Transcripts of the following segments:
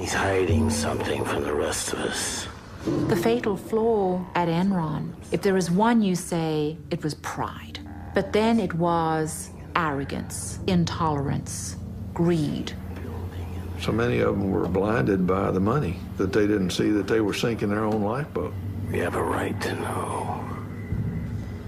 He's hiding something from the rest of us. The fatal flaw at Enron, if there was one, you say it was pride. But then it was arrogance, intolerance, greed. So many of them were blinded by the money that they didn't see that they were sinking their own lifeboat. We have a right to know.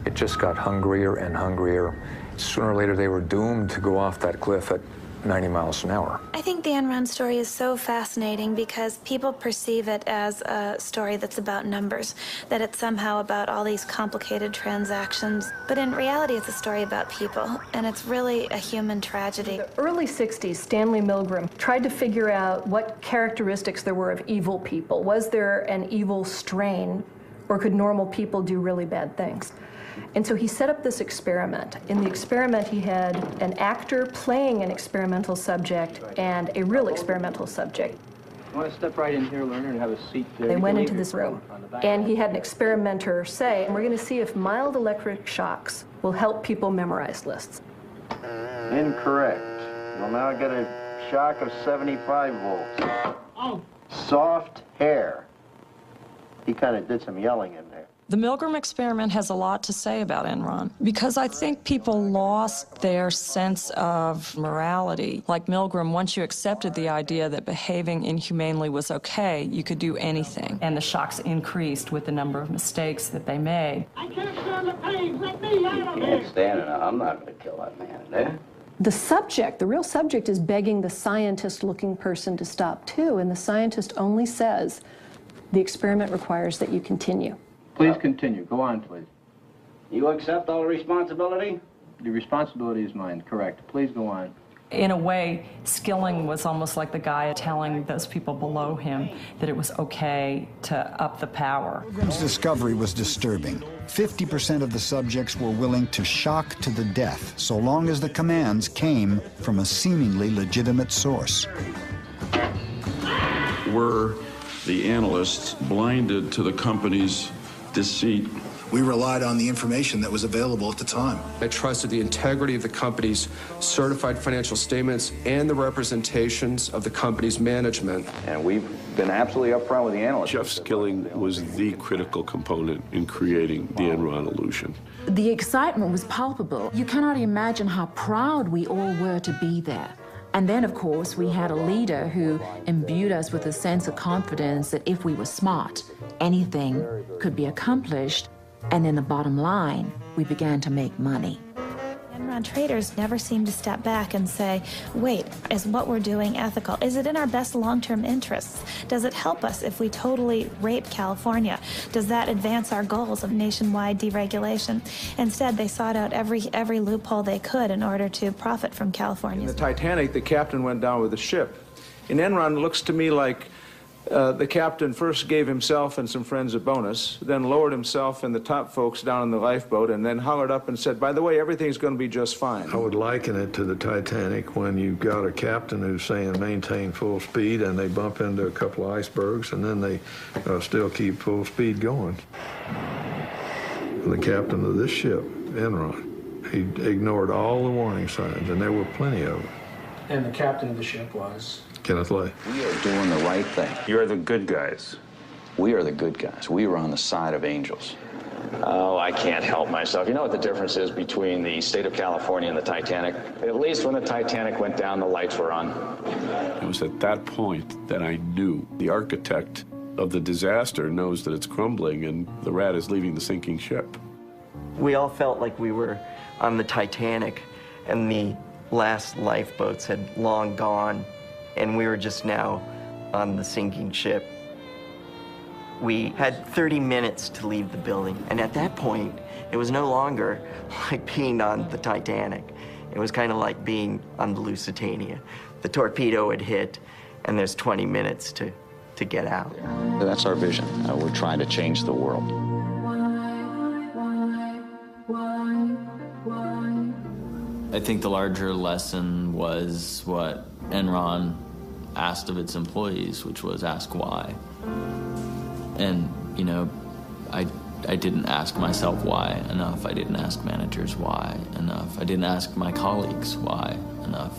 It just got hungrier and hungrier. Sooner or later, they were doomed to go off that cliff at 90 miles an hour. I think the Enron story is so fascinating because people perceive it as a story that's about numbers, that it's somehow about all these complicated transactions. But in reality, it's a story about people, and it's really a human tragedy. In the early 60s, Stanley Milgram tried to figure out what characteristics there were of evil people. Was there an evil strain, or could normal people do really bad things? And so he set up this experiment. In the experiment, he had an actor playing an experimental subject and a real experimental subject. You want to step right in here, learner, and have a seat there. They went into this room, and he had an experimenter say, we're going to see if mild electric shocks will help people memorize lists. Incorrect. You'll now get a shock of 75 volts. Oh. Soft hair. He kind of did some yelling in there. The Milgram experiment has a lot to say about Enron because I think people lost their sense of morality. Like Milgram, once you accepted the idea that behaving inhumanely was okay, you could do anything. And the shocks increased with the number of mistakes that they made. I can't stand the pain. Let me out of here. Can't stand it. I'm not going to kill that man there. The subject, the real subject, is begging the scientist-looking person to stop too, and the scientist only says, the experiment requires that you continue. Please continue. Go on, please. You accept all the responsibility? The responsibility is mine, correct. Please go on. In a way, Skilling was almost like the guy telling those people below him that it was okay to up the power. Milgram's discovery was disturbing. 50% of the subjects were willing to shock to the death, so long as the commands came from a seemingly legitimate source. Were the analysts blinded to the company's deceit? We relied on the information that was available at the time. I trusted the integrity of the company's certified financial statements and the representations of the company's management. And we've been absolutely upfront with the analysts. Jeff Skilling was the critical component in creating the Enron illusion. The excitement was palpable. You cannot imagine how proud we all were to be there. And then, of course, we had a leader who imbued us with a sense of confidence that if we were smart, anything could be accomplished. And in the bottom line, we began to make money. Enron traders never seem to step back and say, wait, is what we're doing ethical? Is it in our best long-term interests? Does it help us if we totally rape California? Does that advance our goals of nationwide deregulation? Instead, they sought out every loophole they could in order to profit from California. In the Titanic, the captain went down with the ship. In Enron, it looks to me like the captain first gave himself and some friends a bonus, then lowered himself and the top folks down in the lifeboat, and then hollered up and said, by the way, everything's going to be just fine. I would liken it to the Titanic when you've got a captain who's saying maintain full speed, and they bump into a couple of icebergs, and then they still keep full speed going. The captain of this ship, Enron, he ignored all the warning signs, and there were plenty of them. And the captain of the ship was? Kenneth Lay. We are doing the right thing. You're the good guys. We are the good guys. We were on the side of angels. Oh, I can't help myself. You know what the difference is between the state of California and the Titanic? At least when the Titanic went down, the lights were on. It was at that point that I knew the architect of the disaster knows that it's crumbling and the rat is leaving the sinking ship. We all felt like we were on the Titanic and the last lifeboats had long gone, and we were just now on the sinking ship. We had 30 minutes to leave the building, and at that point, it was no longer like being on the Titanic. It was kind of like being on the Lusitania. The torpedo had hit, and there's 20 minutes to get out. That's our vision. We're trying to change the world. I think the larger lesson was what Enron asked of its employees, which was ask why. And, you know, I didn't ask myself why enough. I didn't ask managers why enough. I didn't ask my colleagues why enough.